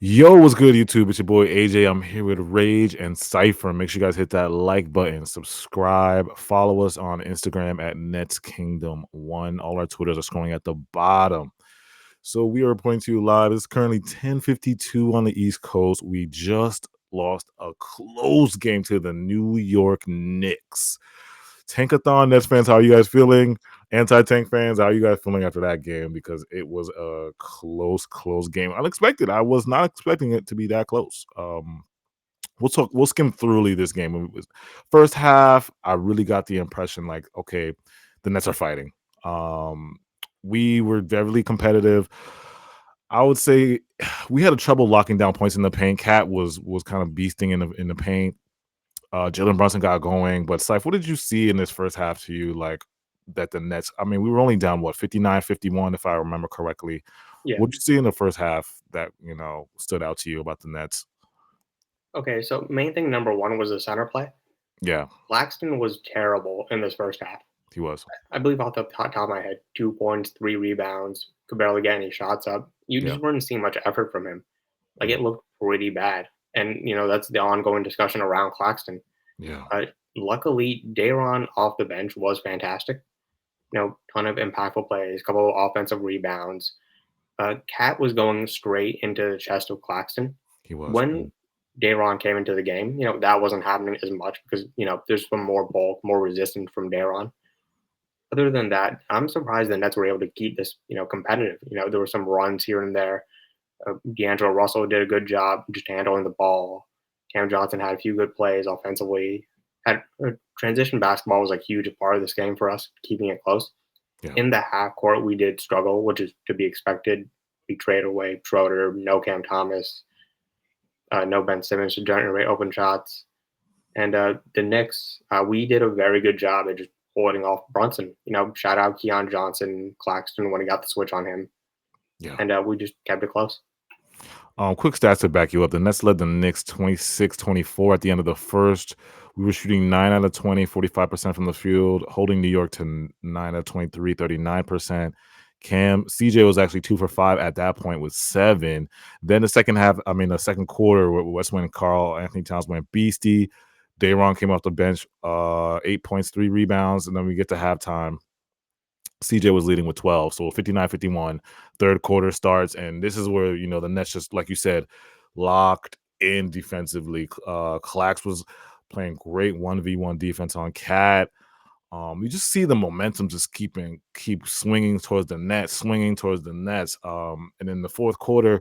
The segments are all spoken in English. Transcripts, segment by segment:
Yo, what's good, YouTube? It's your boy AJ. I'm here with Rage and Cypher. Make sure you guys hit that like button, subscribe, follow us on Instagram at Nets Kingdom One. All our Twitters are scrolling at the bottom. So we are reporting to you live. It's currently 10:52 on the East Coast. We just lost a close game to the New York Knicks. Tankathon Nets fans, how are you guys feeling? Anti-tank fans, how are you guys feeling after that game? Because it was a close game. Unexpected. I was not expecting it to be that close. We'll skim thoroughly this game. It was, first half, I really got the impression like, okay, the Nets are fighting. Um, we were very competitive. I would say we had a trouble locking down points in the paint. Cat was kind of beasting in the paint. Jalen Brunson got going, but Syph, what did you see in this first half to you, like, that the Nets I mean, we were only down, what, 59-51, if I remember correctly. Yeah. What did you see in the first half that, stood out to you about the Nets? Okay. So main thing number one was the center play. Yeah, Claxton was terrible in this first half. he was. I believe off the top of my head, 2 points, 3 rebounds, could barely get any shots up. You Yeah, just weren't seeing much effort from him. Like mhm, it looked pretty bad. And that's the ongoing discussion around Claxton. yeah, Luckily, Dayron off the bench was fantastic. Ton of impactful plays, couple of offensive rebounds. Cat was going straight into the chest of Claxton. he was. When Dayron came into the game, that wasn't happening as much because, there's some more bulk, more resistance from Dayron. Other than that, I'm surprised the Nets were able to keep this, competitive. There were some runs here and there. D'Angelo Russell did a good job just handling the ball. Cam Johnson had a few good plays offensively. Had transition basketball was a huge part of this game for us, keeping it close. Yeah, In the half court, we did struggle, which is to be expected. We traded away Schroeder, no Cam Thomas, no Ben Simmons to generate open shots. And the Knicks, we did a very good job at just holding off Brunson. Shout out Keon Johnson, Claxton when he got the switch on him. yeah. And we just kept it close. Quick stats to back you up. The Nets led the Knicks 26-24 at the end of the first. We were shooting 9 out of 20, 45% from the field, holding New York to 9 out of 23, 39%. CJ was actually 2 for 5 at that point with 7. Then the second quarter, Westman and Carl Anthony Towns went beastie. Dayron came off the bench, 8 points, 3 rebounds, and then we get to halftime. CJ was leading with 12. So 59-51, third quarter starts. And this is where, the Nets just, like you said, locked in defensively. Clax was playing great 1v1 defense on Cat. You just see the momentum just keep swinging towards the net, swinging towards the nets. And in the fourth quarter,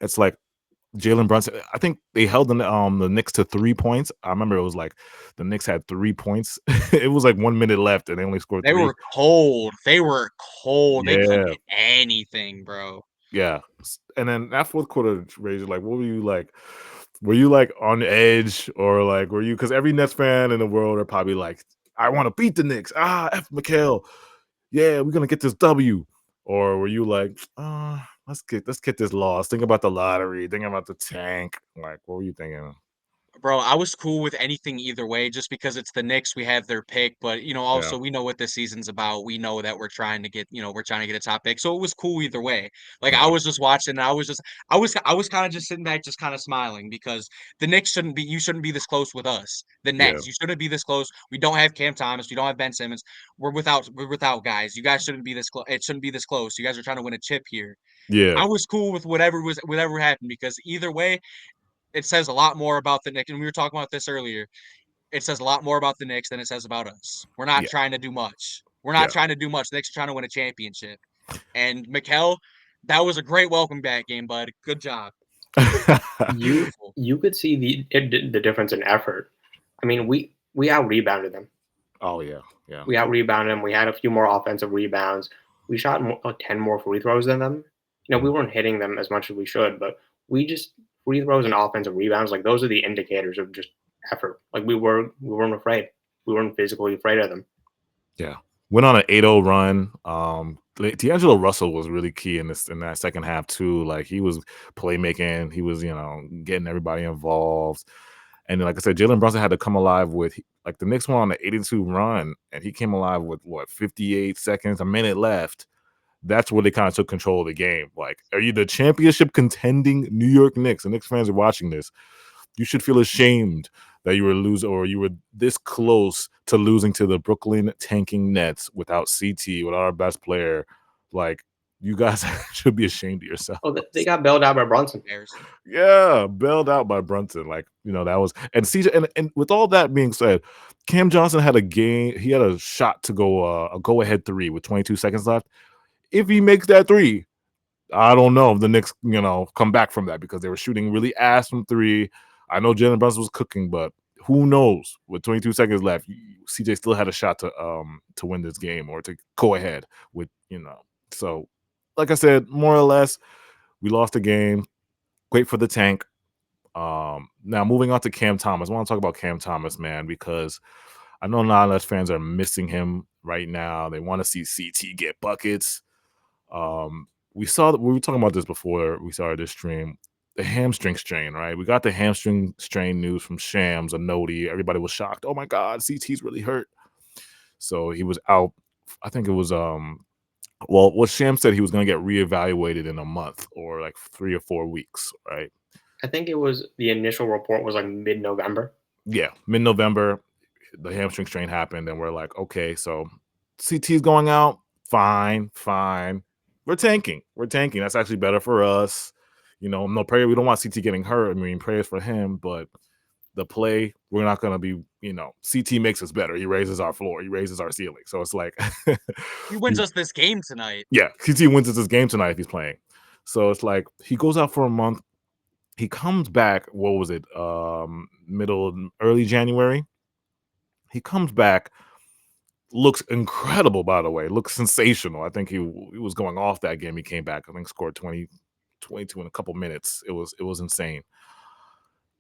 it's like Jalen Brunson. I think they held the Knicks to 3 points. I remember it was like the Knicks had 3 points. It was like 1 minute left, and they only scored They three. were cold. They were cold. They couldn't Yeah, hit anything, bro. yeah. And then that fourth quarter, Razor, like, what were you like? Were you like on edge, or like were you? Because every Nets fan in the world are probably like, I want to beat the Knicks. F Mikhail. Yeah, we're gonna get this W. Or were you like, let's get this loss. Think about the lottery. Think about the tank. Like, what were you thinking? Bro, I was cool with anything either way just because it's the Knicks, we have their pick, but, Yeah, also we know what this season's about. We know that we're trying to get a top pick, so it was cool either way. Like, I yeah, was just watching, and I was kinda just sitting back just kinda smiling because the Knicks shouldn't be this close with us. The yeah, Nets, you shouldn't be this close. We don't have Cam Thomas, we don't have Ben Simmons. We're without guys. You guys shouldn't be this close. It shouldn't be this close. You guys are trying to win a chip here. yeah, I was cool with whatever happened because either way, it says a lot more about the Knicks, and we were talking about this earlier. It says a lot more about the Knicks than it says about us. We're not yeah, trying to do much. We're not yeah. trying to do much. The Knicks are trying to win a championship. And Mikel, that was a great welcome back game, bud. Good job. You Beautiful. you could see the difference in effort. I mean, we out rebounded them. Oh yeah, yeah, We out rebounded them. We had a few more offensive rebounds. We shot 10 more free throws than them. We mhm, weren't hitting them as much as we should, but we just free throws and offensive rebounds. Like those are the indicators of just effort. Like we weren't afraid. We weren't physically afraid of them. yeah. Went on an 8-0 run. D'Angelo Russell was really key in that second half too. Like, he was playmaking. He was, getting everybody involved. And like I said, Jalen Brunson had to come alive with, like, the Knicks went on an 82 run, and he came alive with what, 58 seconds, a minute left. that's where they kind of took control of the game. Like, are you the championship contending New York Knicks? And Knicks fans are watching this. You should feel ashamed that you were losing, or you were this close to losing to the Brooklyn tanking Nets without CT, without our best player. Like, you guys should be ashamed of yourself. Oh, they got bailed out by Brunson. Embarrassing. Yeah, bailed out by Brunson. Like, that was, and CJ, and with all that being said, Cam Johnson had a game, he had a shot to go a go-ahead three with 22 seconds left. If he makes that three, I don't know if the Knicks, come back from that, because they were shooting really ass from three. I know Jalen Brunson was cooking, but who knows? With 22 seconds left, CJ still had a shot to win this game, or to go ahead with. So, like I said, more or less, we lost the game. Great for the tank. Now moving on to Cam Thomas. I want to talk about Cam Thomas, man, because I know non-Nets fans are missing him right now. They want to see CT get buckets. We were talking about this before we started this stream. The hamstring strain, right? We got the hamstring strain news from Shams, a Noti. Everybody was shocked. Oh my God, CT's really hurt. So he was out. I think it was what Shams said, he was going to get reevaluated in a month, or like 3 or 4 weeks, right? I think it was the initial report was like mid-November. Yeah, mid-November, the hamstring strain happened, and we're like, okay, so CT's going out. Fine. We're tanking. That's actually better for us. No prayer. We don't want CT getting hurt. I mean, prayers for him, but the play, we're not going to be, CT makes us better. He raises our floor. He raises our ceiling. So it's like, He wins us this game tonight. yeah, CT wins us this game tonight if he's playing. So it's like, he goes out for a month. He comes back, what was it, early January? He comes back, looks incredible, by the way, looks sensational. I think he was going off that game. He came back, I think scored 22 in a couple minutes. It was insane.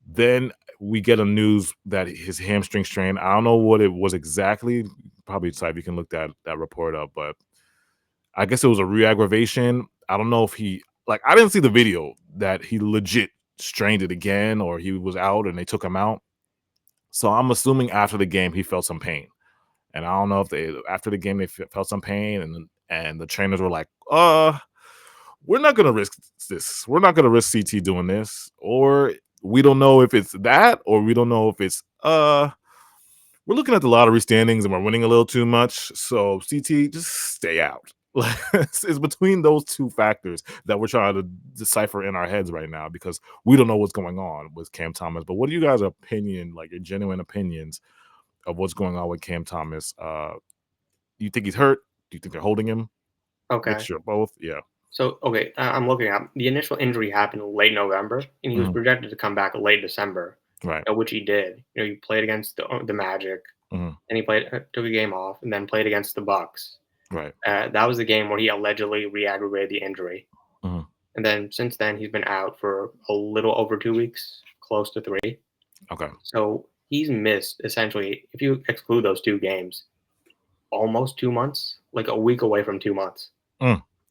Then we get a news that his hamstring strain, I don't know what it was exactly. Probably if you can look that report up, but I guess it was a re-aggravation. I don't know if I didn't see the video that he legit strained it again, or he was out and they took him out. So I'm assuming after the game he felt some pain, and I don't know if after the game they felt some pain, and the trainers were like, we're not gonna risk this. We're not gonna risk CT doing this, or we don't know if it's that, or we don't know if it's we're looking at the lottery standings and we're winning a little too much. So CT, just stay out. It's between those two factors that we're trying to decipher in our heads right now, because we don't know what's going on with Cam Thomas. But what are you guys' opinion, like your genuine opinions of what's going on with Cam Thomas? Do you think he's hurt? Do you think they're holding him? Okay. Mixture of both? Yeah. So, okay, I'm looking up. The initial injury happened late November, and he was Mhm. projected to come back late December, Right. which he did. He played against the Magic, Mhm. and he took a game off, and then played against the Bucks. Right. That was the game where he allegedly re-aggravated the injury. Mhm. And then since then, he's been out for a little over 2 weeks, close to 3. Okay. So he's missed, essentially, if you exclude those 2 games, almost 2 months, like a week away from 2 months.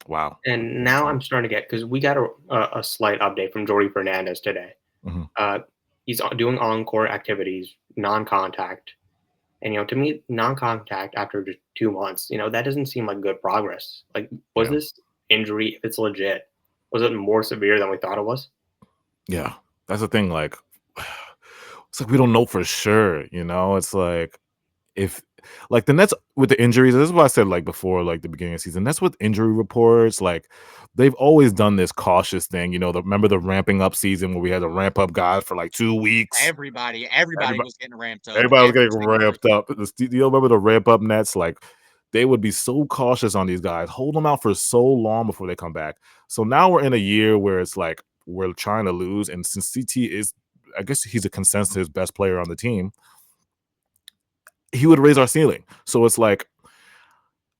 Wow. And now I'm starting to get, because we got a slight update from Jordy Fernandez today. Mhm. He's doing on-court activities, non-contact. And, to me, non-contact after just 2 months, that doesn't seem like good progress. Like, was Yeah. this injury, if it's legit, was it more severe than we thought it was? Yeah. That's the thing. Like, it's like we don't know for sure. It's like, if like the Nets with the injuries, this is what I said like before, like the beginning of the season. That's with injury reports. Like, they've always done this cautious thing. Remember the ramping up season where we had to ramp up guys for like 2 weeks. Everybody was getting ramped up. Everybody was Every getting single ramped up. Do you remember the ramp up Nets? Like, they would be so cautious on these guys, hold them out for so long before they come back. So now we're in a year where it's like we're trying to lose, and since CT is, I guess he's a consensus best player on the team, he would raise our ceiling. So it's like,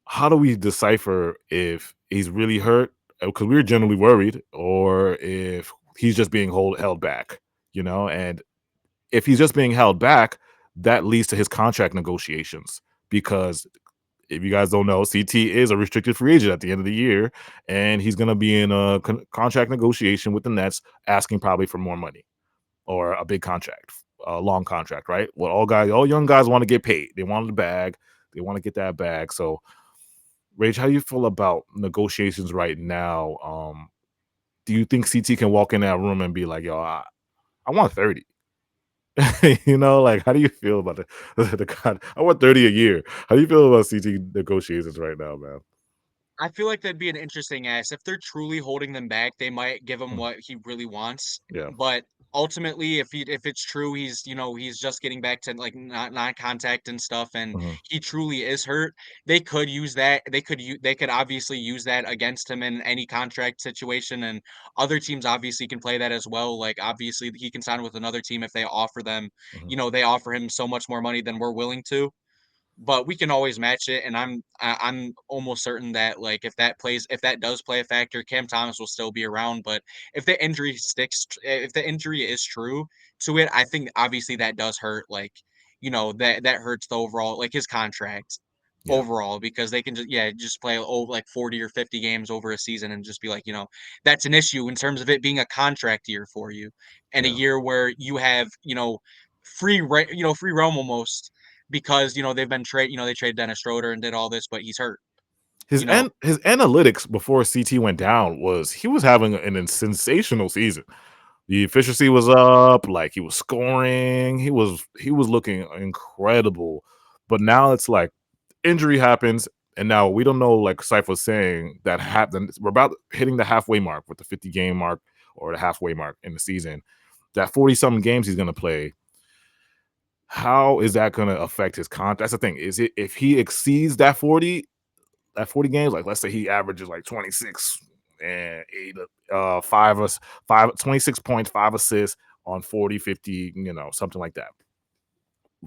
how do we decipher if he's really hurt? Because we were generally worried, or if he's just being held back, And if he's just being held back, that leads to his contract negotiations. Because if you guys don't know, CT is a restricted free agent at the end of the year, and he's going to be in a contract negotiation with the Nets, asking probably for more money or a big contract, a long contract, right? Well, all young guys want to get paid. They want the bag. They want to get that bag. So Rage, how you feel about negotiations right now? Do you think CT can walk in that room and be like, "Yo, I want 30." Like, how do you feel about the con I want 30 a year. How do you feel about CT negotiations right now, man? I feel like that'd be an interesting ask. If they're truly holding them back, they might give him Mm, what he really wants. yeah. But ultimately, if it's true, he's just getting back to like not non-contact and stuff, and Mhm, he truly is hurt. They could use that. They could obviously use that against him in any contract situation, and other teams obviously can play that as well. Like obviously, he can sign with another team if they offer them. mhm. They offer him so much more money than we're willing to, but we can always match it, and I'm almost certain that, like, if that does play a factor, Cam Thomas will still be around, but if the injury is true to it, I think obviously that does hurt, like, that hurts the overall like, his contract Yeah, overall because they can just play, like, 40 or 50 games over a season and just be like, that's an issue in terms of it being a contract year for you, and a yeah. year where you have, free roam almost because, they traded Dennis Schroeder and did all this, but he's hurt, you know? His analytics before CT went down was he was having an sensational season. The efficiency was up, like, he was scoring, he was looking incredible, but now it's like injury happens, and now we don't know, like Syph was saying, that happened we're about hitting the halfway mark with the 50 game mark or the halfway mark in the season. That 40 something games he's gonna play, how is that gonna affect his contract? That's the thing. Is it if he exceeds that 40 games, like let's say he averages like 26 and 8 5 us 5 26 points, 5 assists on 40, 50, something like that.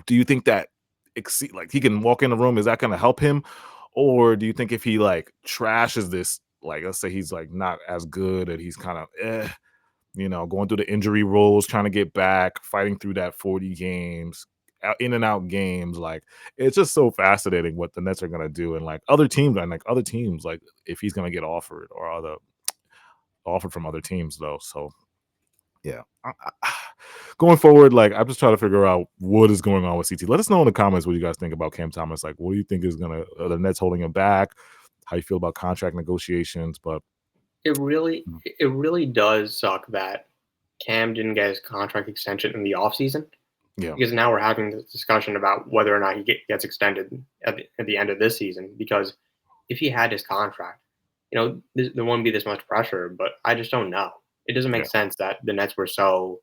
Do you think that exceed like he can walk in the room, is that gonna help him? Or do you think if he like trashes this, like let's say he's like not as good and he's kind of going through the injury roles, trying to get back, fighting through that 40 games, in and out games. Like it's just so fascinating what the Nets are gonna do, and like other teams, like if he's gonna get offered or other offered from other teams though. So yeah. Going forward, like I'm just trying to figure out what is going on with CT. Let us know in the comments what you guys think about Cam Thomas. Like, what do you think is gonna the Nets holding him back? How you feel about contract negotiations? But mm, It really does suck that Cam didn't get his contract extension in the offseason yeah, because now we're having this discussion about whether or not gets extended at the end of this season. Because if he had his contract, there wouldn't be this much pressure. But I just don't know. It doesn't make yeah, sense that the Nets were so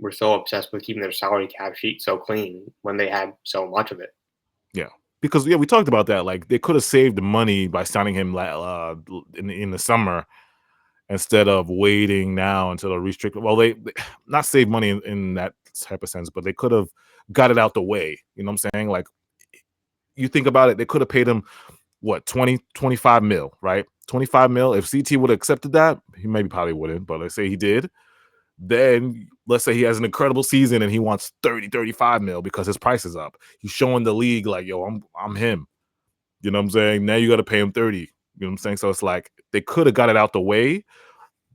obsessed with keeping their salary cap sheet so clean when they had so much of it. yeah. Because yeah, we talked about that. Like they could have saved the money by signing him in the summer instead of waiting now until a restricted. Well, they not save money in that type of sense, but they could have got it out the way. You know what I'm saying? Like you think about it, they could have paid him what 20, 25 mil, right? 25 mil. If CT would have accepted that, he maybe probably wouldn't, but let's say he did, then let's say he has an incredible season and he wants 30, 35 mil because his price is up. He's showing the league like, yo, I'm him. You know what I'm saying? Now you got to pay him 30. You know what I'm saying? So it's like they could have got it out the way,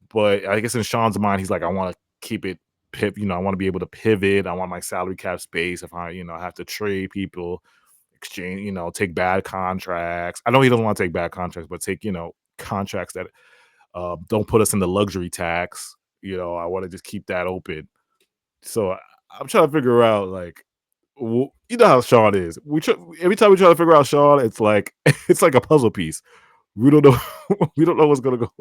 but I guess in Sean's mind, he's like, I want to keep it I want to be able to pivot. I want my salary cap space if I have to trade people, exchange, take bad contracts. I know he doesn't want to take bad contracts, but take, contracts that don't put us in the luxury tax. I want to just keep that open. So I'm trying to figure out like, you know how Sean is. Every time we try to figure out Sean, it's like it's like a puzzle piece. We don't know. We don't know what's gonna go.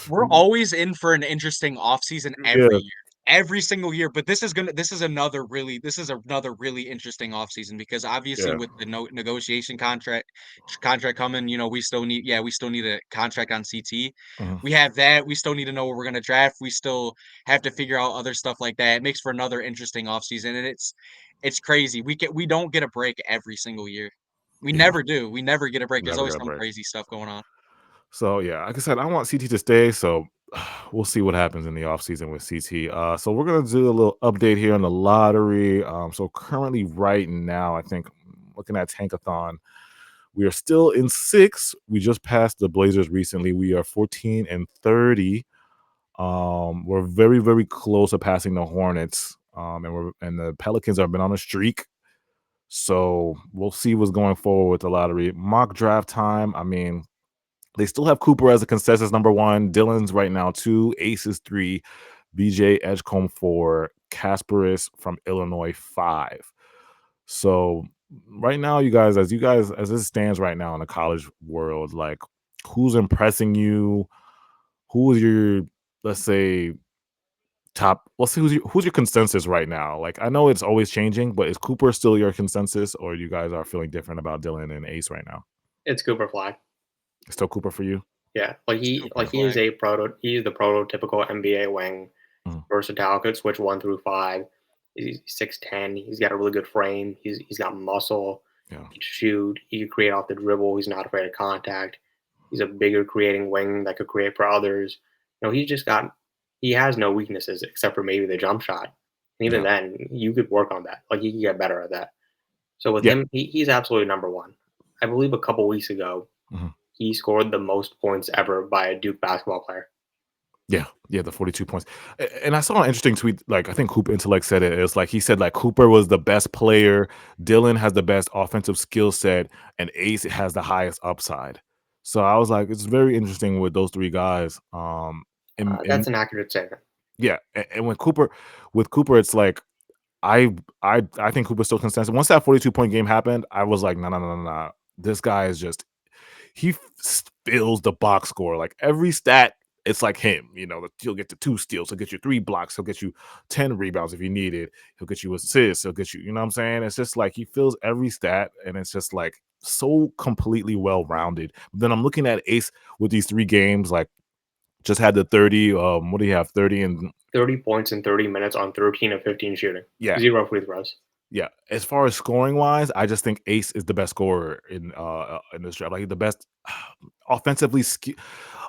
We're always in for an interesting offseason every Yeah. year, every single year, but this is another really interesting offseason because obviously Yeah. with the negotiation contract coming, we still need a contract on CT. Mhm. We have that. We still need to know what we're gonna draft. We still have to figure out other stuff like that. It makes for another interesting offseason, and it's crazy. We don't get a break every single year. We Yeah. never do. We never get a break. There's Never always got a some break. crazy stuff going on. So yeah, like I said, I want CT to stay. So we'll see what happens in the offseason with CT. So we're gonna do a little update here on the lottery. So currently, right now, I think looking at Tankathon, we are still in six. We just passed the Blazers recently. We are 14 and 30. We're very, very close to passing the Hornets. And the Pelicans have been on a streak. So we'll see what's going forward with the lottery. Mock draft time. I mean, they still have Cooper as a consensus number one. Dylan's right now two. Ace is three. BJ Edgecombe four. Kasparis from Illinois five. So right now, you guys, as it stands right now in the college world, like who's impressing you? Who is your, let's say, top? Let's see who's your consensus right now. Like I know it's always changing, but is Cooper still your consensus, or you guys are feeling different about Dylan and Ace right now? It's Cooper Flag. It's still Cooper for you? Yeah, Cooper he is flag. a he's the prototypical NBA wing, Mhm. versatile, could switch 1 through 5. He's 6'10", he's got a really good frame, he's got muscle, Yeah, he can shoot, he can create off the dribble, he's not afraid of contact. He's a bigger creating wing that could create for others. He has no weaknesses except for maybe the jump shot. And even yeah, then, you could work on that. Like he could get better at that. So with yeah. him, he's absolutely number one. I believe a couple weeks ago, Mhm. he scored the most points ever by a Duke basketball player. Yeah, yeah, the 42 points. And I saw an interesting tweet, like I think Hoop Intellect said it. It's like he said like Cooper was the best player, Dylan has the best offensive skill set, and Ace has the highest upside. So I was like, it's very interesting with those three guys. And That's an accurate statement. yeah, and with Cooper, it's like I think Cooper's still consensus. Once that 42-point game happened, I was like, no, no, no, no, no. This guy is just fills the box score. Like every stat, it's like him. He'll get the two steals, he'll get you three blocks, he'll get you 10 rebounds if you need it, he'll get you assists, he'll get you, you know what I'm saying? It's just like he fills every stat, and it's just like so completely well rounded. Then I'm looking at Ace with these three games, like just had the 30. What do you have? 30 and 30 points in 30 minutes on 13 of 15 shooting. yeah, 0 free throws. yeah. As far as scoring wise, I just think Ace is the best scorer in this draft. Like the best offensively.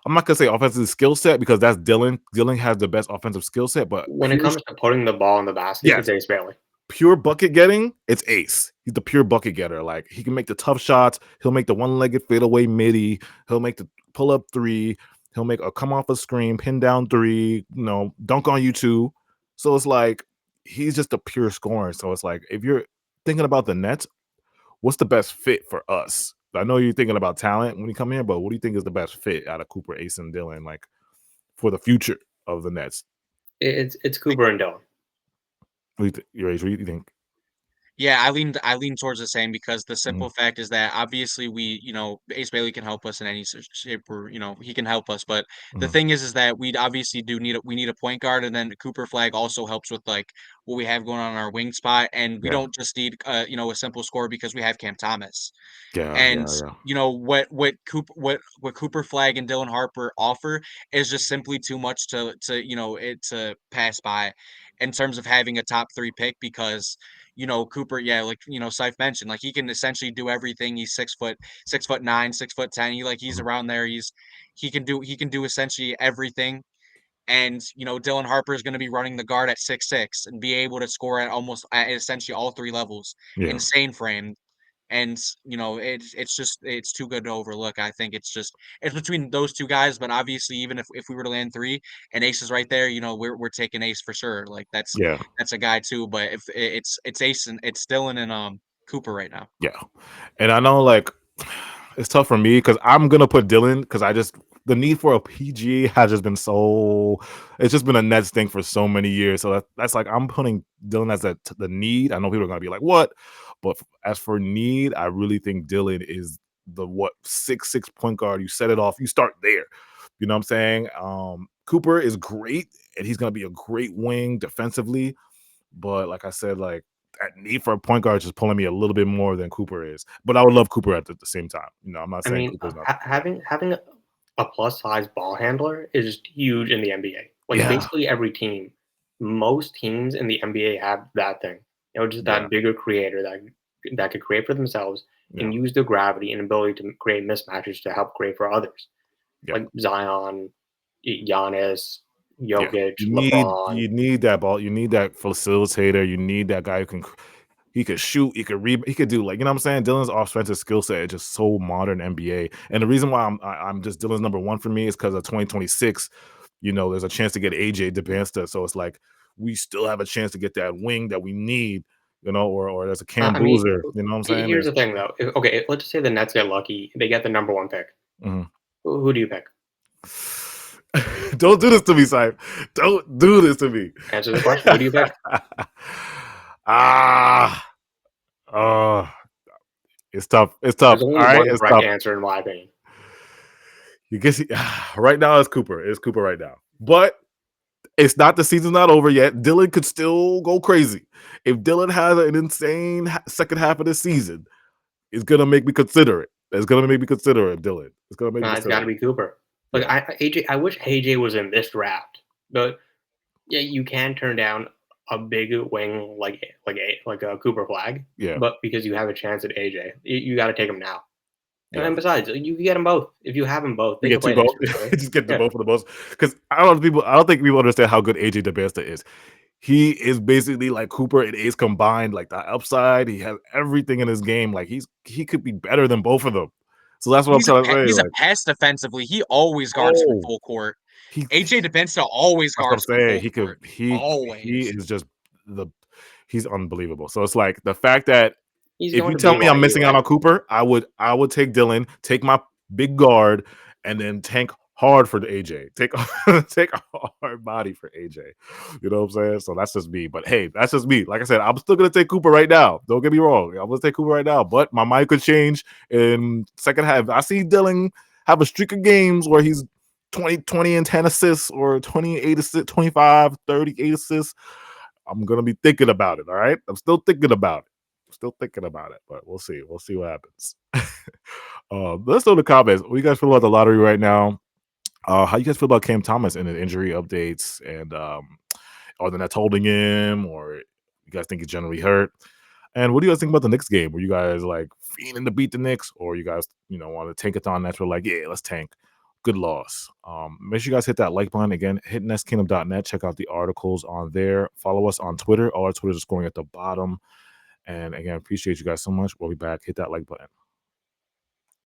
I'm not gonna say offensive skill set because that's Dylan. Dylan has the best offensive skill set, but When it comes to putting the ball in the basket, yes, it's Ace Bailey. pure bucket getting, it's Ace. He's the pure bucket getter. Like he can make the tough shots. He'll make the one-legged fadeaway midi. He'll make the pull-up three. He'll make a come off a screen, pin down three. Dunk on you two. So it's like he's just a pure scorer. So it's like if you're thinking about the Nets, what's the best fit for us? I know you're thinking about talent when you come here, but what do you think is the best fit out of Cooper, Ace, and Dylan, like for the future of the Nets? It's Cooper and Dillon. Your age, what do you think? Yeah, I lean towards the same because the Mhm, simple fact is that obviously Ace Bailey can help us in any shape or he can help us. But the mhm. thing is that we obviously do need a point guard, and then Cooper Flag also helps with like what we have going on in our wing spot, and we Yeah, don't just need a simple score because we have Cam Thomas. yeah, And, yeah, yeah. what Cooper Flag and Dylan Harper offer is just simply too much to pass by in terms of having a top 3 pick because, Cooper, yeah, like, Syfe mentioned, like, he can essentially do everything. He's 6'9", 6'10". He's Mhm. around there. He can do essentially everything. And, Dylan Harper is gonna be running the guard at 6'6" and be able to score at essentially all 3 levels. Yeah, Insane frame. And, it's too good to overlook. I think it's between those 2 guys, but obviously, even if we were to land 3 and Ace is right there, we're taking Ace for sure. Like, yeah, that's a guy too, but if it's Ace and it's Dylan and, Cooper right now. yeah. And I know like it's tough for me because I'm gonna put Dylan because the need for a PG has just been so it's just been a Nets thing for so many years. So that's like I'm putting Dylan as the need. I know people are gonna be like, what? But as for need, I really think Dylan is the 6'6" point guard. You set it off, you start there. You know what I'm saying? Cooper is great, and he's gonna be a great wing defensively. But like I said, like that need for a point guard is just pulling me a little bit more than Cooper is. But I would love Cooper at the same time. I'm not I saying mean, Cooper's not. having a plus size ball handler is just huge in the NBA. Like Yeah, basically every team, most teams in the NBA have that thing. Just yeah, that bigger creator that could create for themselves yeah, and use their gravity and ability to create mismatches to help create for others. yeah, Like Zion, Giannis, yeah. Jokic, You LeBron. need that ball. You need that facilitator. You need that guy who can. He could shoot. He could he could do like you know what I'm saying. Dylan's offensive skill set is just so modern NBA. And the reason why I'm just Dylan's number one for me is because of 2026. There's a chance to get AJ DePansta. So it's like we still have a chance to get that wing that we need. or there's a Cam I mean, Boozer. You know what I'm saying? here's There's the thing though. Okay, let's just say the Nets get lucky, they get the number one pick. Mhm. Who do you pick? Don't do this to me, Sype. Don't do this to me. Answer the question. Who do you pick? ah, oh, it's tough. It's tough. There's only All right, one it's correct tough. answer in my opinion. You guess right now it's Cooper. It's Cooper right now, but it's not the season's not over yet. Dylan could still go crazy. If Dylan has an insane second half of the season, it's gonna make me consider it. It's gonna make me consider it, Dylan. It's gonna make me It's got consider to it. be Cooper. Like Yeah, AJ, I wish AJ was in this draft, but yeah, you can turn down a big wing like a Cooper Flag, yeah, but because you have a chance at AJ, you got to take him now. yeah. And besides, you can get them both. If you have them both, You they can get two play both. next to each other. Just get the Yeah, both for the most. Because I don't think people understand how good AJ DeBesta is. He is basically like Cooper and Ace combined, like the upside. He has everything in his game. Like he could be better than both of them. So that's what I'm trying to say. He's a Like, pest defensively. He always guards from oh, full court. he AJ DePinsta always that's what I'm guards from saying. full He could court. he Always. is just the he's unbelievable. So it's like the fact that he's if going you to tell me I'm BYU, missing out right? on Cooper, I would take Dylan, take my big guard, and then tank hard for the AJ. Take take a hard body for AJ. You know what I'm saying? So that's just me. But hey, that's just me. Like I said, I'm still gonna take Cooper right now. Don't get me wrong. I'm gonna take Cooper right now. But my mind could change in second half. I see Dylan have a streak of games where he's 20 and 10 assists or 28 assists, 25, 38 assists. I'm gonna be thinking about it. All right. I'm still thinking about it. Still thinking about it, but we'll see. We'll see what happens. Let's know in the comments. What do you guys feel about the lottery right now? How you guys feel about Cam Thomas and the injury updates, and are the Nets holding him, or you guys think he's generally hurt? And what do you guys think about the Knicks game? Were you guys like fiending to beat the Knicks, or you guys want to tankathon Nets? Were like, yeah, let's tank. Good loss. Make sure you guys hit that like button again. Hit nestkingdom.net. Check out the articles on there. Follow us on Twitter. All our Twitters are scoring at the bottom. And again, appreciate you guys so much. We'll be back. Hit that like button.